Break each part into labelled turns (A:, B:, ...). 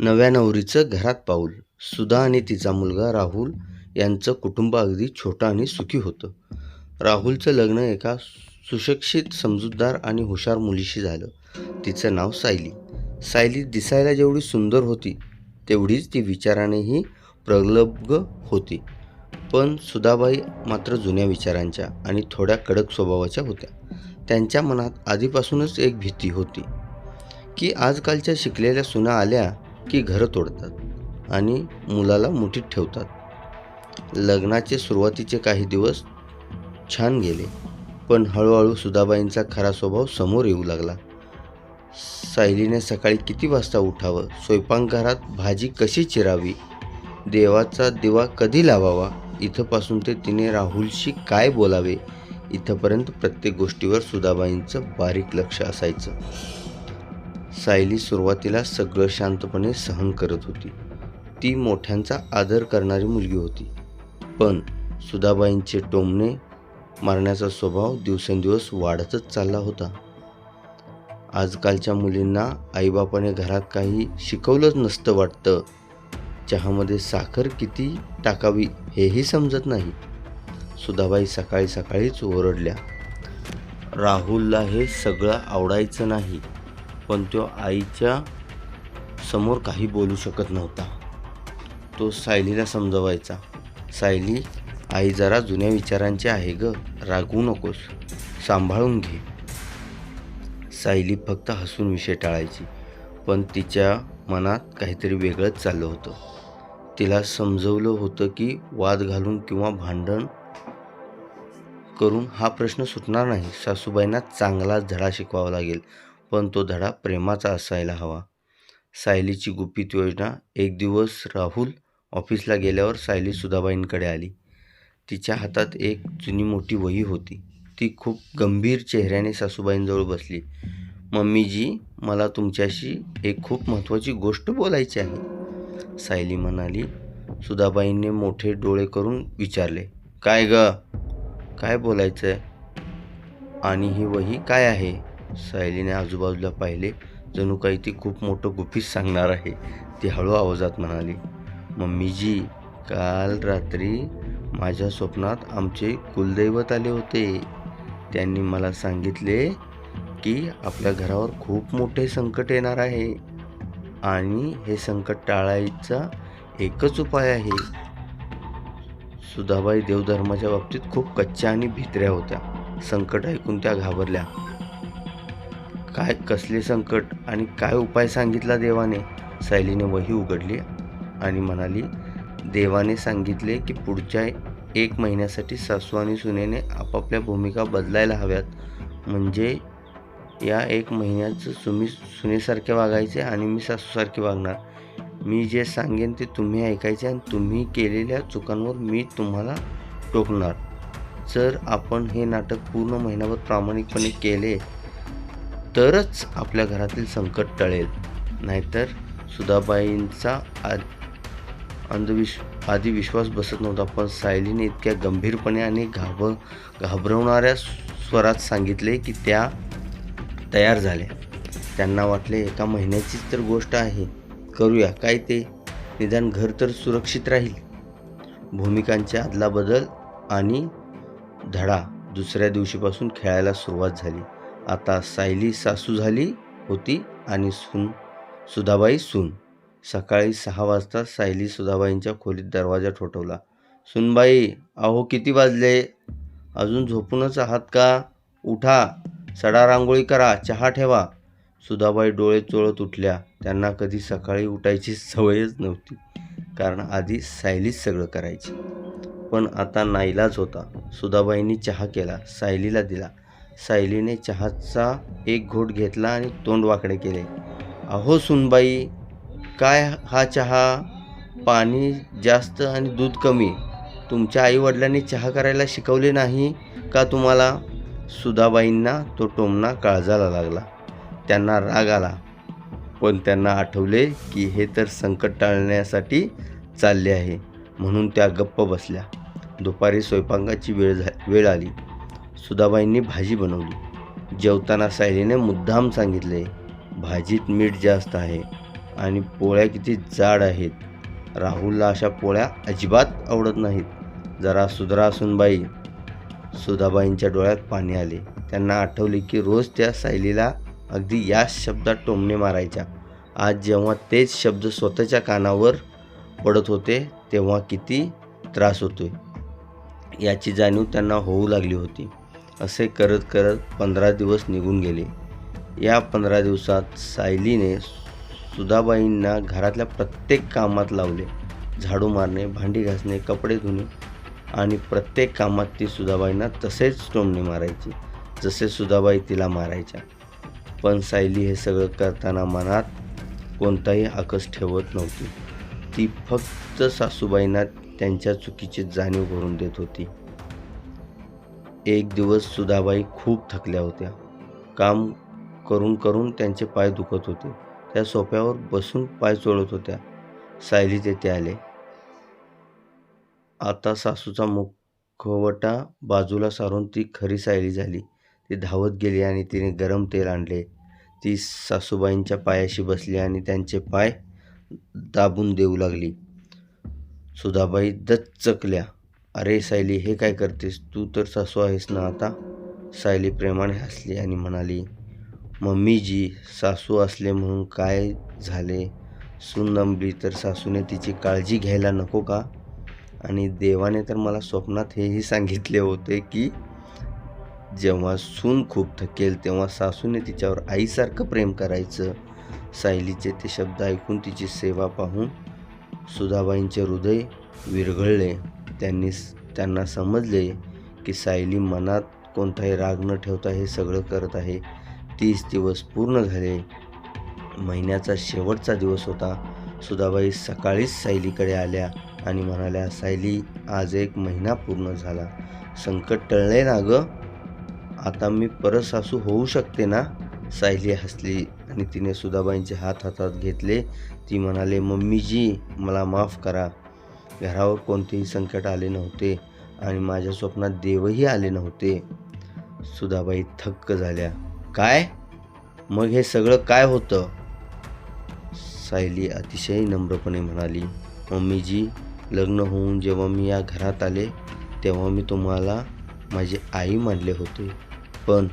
A: नव्या नवरीचं घरात पाऊल. सुधा आणि तिचा मुलगा राहुल यांचं कुटुंब अगदी छोटं आणि सुखी होतं. राहुलचं लग्न एका सुशिक्षित, समजूतदार आणि हुशार मुलीशी झालं. तिचं नाव सायली. सायली दिसायला जेवढी सुंदर होती, तेवढीच ती विचारानेही प्रगल्भ होती. पण सुधाबाई मात्र जुन्या विचारांच्या आणि थोड्या कडक स्वभावाच्या होत्या. त्यांच्या मनात आधीपासूनच एक भीती होती की आजकालच्या शिकलेल्या सुना आल्या की घरं तोडतात आणि मुलाला मुठीत ठेवतात. लग्नाचे सुरुवातीचे काही दिवस छान गेले, पण हळूहळू सुधाबाईंचा खरा स्वभाव समोर येऊ लागला. सायलीने सकाळी किती वाजता उठावं, स्वयंपाकघरात भाजी कशी चिरावी, देवाचा दिवा कधी लावावा, इथंपासून ते तिने राहुलशी काय बोलावे, इथंपर्यंत प्रत्येक गोष्टीवर सुधाबाईंचं बारीक लक्ष असायचं. सायली सुरुवातीला सगळं शांतपणे सहन करत होती. ती मोठ्यांचा आदर करणारी मुलगी होती. पण सुधाबाईंचे टोमणे मारण्याचा स्वभाव दिवसेंदिवस वाढतच चालला होता. आजकालच्या मुलींना आईबापाने घरात काही शिकवलंच नसतं वाटतं. चहामध्ये साखर किती टाकावी हेही समजत नाही. सुधाबाई सकाळी सकाळीच ओरडल्या. राहुलला हे सगळं आवडायचं नाही, पण तो आईच्या समोर काही बोलू शकत नव्हता. तो सायलीला समजवायचा, सायली, आई जरा जुन्या विचारांची आहे ग, रागवू नकोस, सांभाळून घे. सायली फक्त हसून विषय टाळायची, पण तिच्या मनात काहीतरी वेगळंच चाललं होतं. तिला समजवलं होतं की वाद घालून किंवा भांडण करून हा प्रश्न सुटणार नाही. सासूबाईंना चांगला धडा शिकवावा लागेल, पण तो धडा प्रेमाचा असायला हवा. सायलीची गुपित योजना. एक दिवस राहुल ऑफिसला गेल्यावर सायली सुधाबाईंकडे आली. तिच्या हातात एक जुनी मोठी वही होती. ती खूप गंभीर चेहऱ्याने सासूबाईंजवळ बसली. मम्मीजी, मला तुमच्याशी एक खूप महत्त्वाची गोष्ट बोलायची आहे, सायली म्हणाली. सुधाबाईंनी मोठे डोळे करून विचारले, काय ग, काय बोलायचंय आणि ही वही काय आहे? सायलीने आजूबाजूला पाहिले, जणू काही ती खूप मोठं गुपित सांगणार आहे. ती हळू आवाजात म्हणाली, मम्मीजी, काल रात्री माझ्या स्वप्नात आमचे कुलदैवत आले होते. त्यांनी मला सांगितले की आपल्या घरावर खूप मोठे संकट येणार आहे आणि हे संकट टाळायचा एकच उपाय आहे. सुधाबाई देवधर्माच्या बाबतीत खूप कच्च्या आणि भित्र्या होत्या. संकट ऐकून त्या घाबरल्या. काय, कसले संकट आणि काय उपाय सांगितला देवाने? सायलीने वही उघडली आणि म्हणाली, देवाने सांगितले की पुढच्या 1 महिन्यासाठी सासू आणि सुनेने आपापल्या भूमिका बदलायला हव्यात. म्हणजे या 1 महिन्याचं तुम्ही सुनेसारखे वागायचे आणि मी सासूसारखे वागणार. मी जे सांगेन ते तुम्ही ऐकायचे आणि तुम्ही केलेल्या चुकांवर मी तुम्हाला टोकणार. जर आपण हे नाटक पूर्ण महिनाभर प्रामाणिकपणे केले तरच आपल्या घरातील संकट टळेल. नाहीतर सुधाबाईंचा आधी विश्वास बसत नव्हता, पण सायलीने इतक्या गंभीरपणे आणि घाबरवणाऱ्या स्वरात सांगितले की त्या तयार झाल्या. त्यांना वाटले, 1 महिन्याचीच तर गोष्ट आहे, करूया काय ते, निदान घर तर सुरक्षित राहील. भूमिकांच्या अदलाबदल आणि धडा. दुसऱ्या दिवशीपासून खेळायला सुरुवात झाली. आता सायली सासू झाली होती आणि सुधाबाई सून. सकाळी 6 वाजता सायली सुधाबाईंच्या खोलीत दरवाजा ठोठावला. सुनबाई, अहो किती वाजले, अजून झोपूनच आहात का? उठा, सडा रांगोळी करा, चहा ठेवा. सुधाबाई डोळे चोळत उठल्या. त्यांना कधी सकाळी उठायची सवयच नव्हती, कारण आधी सायलीच सगळं करायची. पण आता नाईलाज होता. सुधाबाईंनी चहा केला, सायलीला दिला. सायलीने चहाचा एक घोट घेतला आणि तोंड वाकडे केले. अहो सुनबाई, काय हा चहा, पाणी जास्त आणि दूध कमी. तुमच्या आईवडिलांनी चहा करायला शिकवले नाही का तुम्हाला? सुधाबाईंना तो टोमणा काळजाला लागला. त्यांना राग आला, पण त्यांना आठवले की हे तर संकट टाळण्यासाठी चालले आहे, म्हणून त्या गप्प बसल्या. दुपारी स्वयंपाकाची वेळ आली. सुधाबाईंनी भाजी बनवली. जेवताना सायलीने मुद्दाम सांगितले, भाजीत मीठ जास्त आहे आणि पोळ्या किती जाड आहेत. राहुलला अशा पोळ्या अजिबात आवडत नाहीत. जरा सुधरा सुनबाई. सुधाबाईंच्या डोळ्यात पाणी आले. त्यांना आठवले की रोज त्या सायलीला अगदी याच शब्दात टोमणे मारायच्या. आज जेव्हा तेच शब्द स्वतःच्या कानावर पडत होते तेव्हा किती त्रास होतोय याची जाणीव त्यांना होऊ लागली होती. असे करत करत 15 दिवस निघून गेले. या 15 दिवसात सायलीने सुधाबाईंना घरातल्या प्रत्येक कामात लावले. झाडू मारणे, भांडी घासणे, कपडे धुणे आणि प्रत्येक कामात ती सुधाबाईंना तसेच टोमणे मारायची जसे सुधाबाई तिला मारायच्या. पण सायली हे सगळं करताना मनात कोणताही आकस ठेवत नव्हती. ती फक्त सासूबाईंना त्यांच्या चुकीची जाणीव करून देत होती. एक दिवस सुधाबाई खूप थकल्या होत्या. काम करून करून त्यांचे पाय दुखत होते. त्या सोफ्यावर बसून पाय चोळत होत्या. सायली तेथे आले. आता सासूचा मुखवटा बाजूला सारून ती खरी सायली झाली. ती धावत गेली आणि तिने गरम तेल आणले. ती सासूबाईंच्या पायाशी बसली आणि त्यांचे पाय दाबून देऊ लागली. सुधाबाई दचकल्या. अरे सायली, हे काय करतेस? तू तर सासू आहेस ना आता? सायली प्रेमाने हसली आणि म्हणाली, मम्मीजी, सासू असले म्हणून काय झाले? सून नमली तर सासूने तिची काळजी घ्यायला नको का? आणि देवाने तर मला स्वप्नात हेही सांगितले होते की जेव्हा सून खूप थकेल तेव्हा सासूने तिच्यावर आईसारखं प्रेम करायचं. सायलीचे ते शब्द ऐकून, तिची सेवा पाहून सुधाबाईंचे हृदय विरघळले. त्यांना समजले की सायली मनात कोणताही राग न ठेवता हे सगळं करत आहे. 30 दिवस पूर्ण झाले. महिन्याचा शेवटचा दिवस होता. सुधाबाई सकाळीच सायलीकडे आल्या आणि म्हणाल्या, सायली, आज 1 महिना पूर्ण झाला. संकट टळले ना गं? आता मी परत सासू होऊ शकते ना? सायली हसली आणि तिने सुधाबाईंचे हात हातात घेतले. ती म्हणाले, मम्मीजी, मला माफ करा. घरावर कोणतेही संकट आले नव्हते आणि माझ्या स्वप्नात देवही आले नव्हते. सुधाबाई थक्क झाल्या. काय? मग हे सगळं काय होतं? सायली अतिशय नम्रपणे म्हणाली, मम्मीजी, लग्न होऊन जेव्हा मी या घरात आले तेव्हा मी तुम्हाला माझी आई मानले होते. पण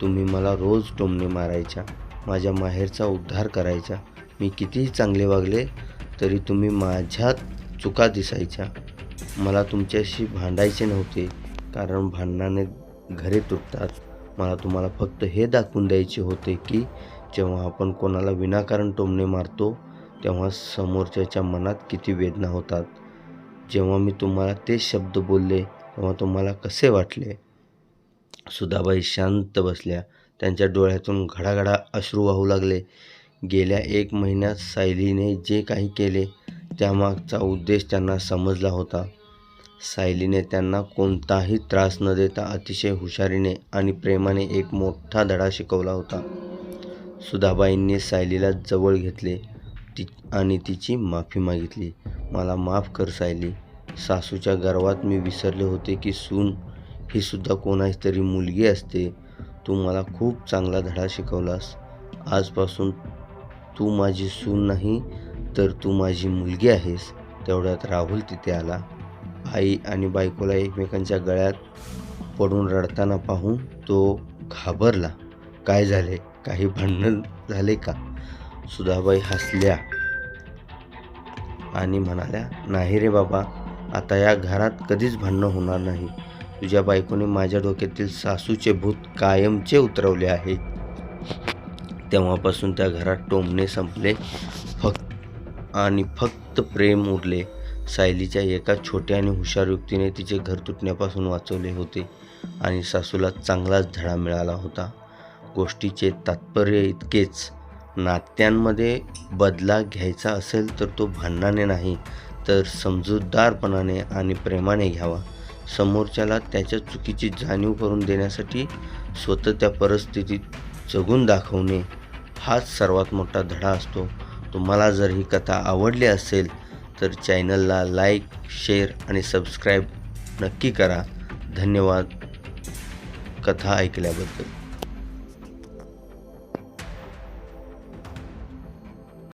A: तुम्ही मला रोज टोमणे मारायच्या, माझ्या माहेरचा उद्धार करायच्या. मी कितीही चांगले वागले तरी तुम्ही माझ्यात चुका दिसायच्या. मला तुमच्याशी भांडायचे नव्हते, कारण भांडणाने घरे तुटतात. मला तुम्हाला फक्त हे दाखवून द्यायचे होते की जेव्हा आपण कोणाला विनाकारण टोमणे मारतो तेव्हा समोरच्याच्या मनात किती वेदना होतात. जेव्हा मी तुम्हाला ते शब्द बोलले तेव्हा तुम्हाला कसे वाटले? सुधाबाई शांत बसल्या. त्यांच्या डोळ्यातून घडाघडा अश्रू वाहू लागले. गेल्या 1 महिन्यात सायलीने जे काही केले त्यामागचा उद्देश त्यांना समजला होता. सायलीने त्यांना कोणताही त्रास न देता अतिशय हुशारीने आणि प्रेमाने एक मोठा धडा शिकवला होता. सुधाबाईंनी सायलीला जवळ घेतले आणि तिची माफी मागितली. मला माफ कर सायली. सासूच्या गर्वात मी विसरले होते की सून ही सुद्धा कोणाची तरी मुलगी असते. तू मला खूप चांगला धडा शिकवलास. आजपासून तू माझी सून नाही तर तू माझी मुलगी आहेस. तेवढ्यात राहुल तिथे आला. आई आणि बायकोला एकमेकांच्या गळ्यात पडून रडताना पाहून तो घाबरला. काय झाले? काही भांडण झाले का? सुधाबाई हसल्या आणि म्हणाल्या, नाही रे बाबा, आता या घरात कधीच भांडणं होणार नाही. तुझ्या बायकोने माझ्या डोक्यातील सासूचे भूत कायमचे उतरवले आहे. तेव्हापासून त्या घरात टोमणे संपले फक्त प्रेम उरले. सायलीच्या एका छोट्या आणि हुशार युक्तीने तिचे घर तुटण्यापासून वाचवले होते आणि सासूला चांगलाच धडा मिळाला होता. गोष्टीचे तात्पर्य इतकेच, नात्यांमध्ये बदला घ्यायचा असेल तर तो भांडणाने नाही तर समजूतदारपणाने आणि प्रेमाने घ्यावा. समोरच्याला त्याच्या चुकीची जाणीव करून देण्यासाठी स्वतः त्या परिस्थितीत जगून दाखवणे हाच सर्वात मोठा धडा असतो. तुम्हाला जर ही कथा आवडली असेल तर चॅनलला लाईक, शेअर आणि सबस्क्राईब नक्की करा. धन्यवाद कथा ऐकल्याबद्दल.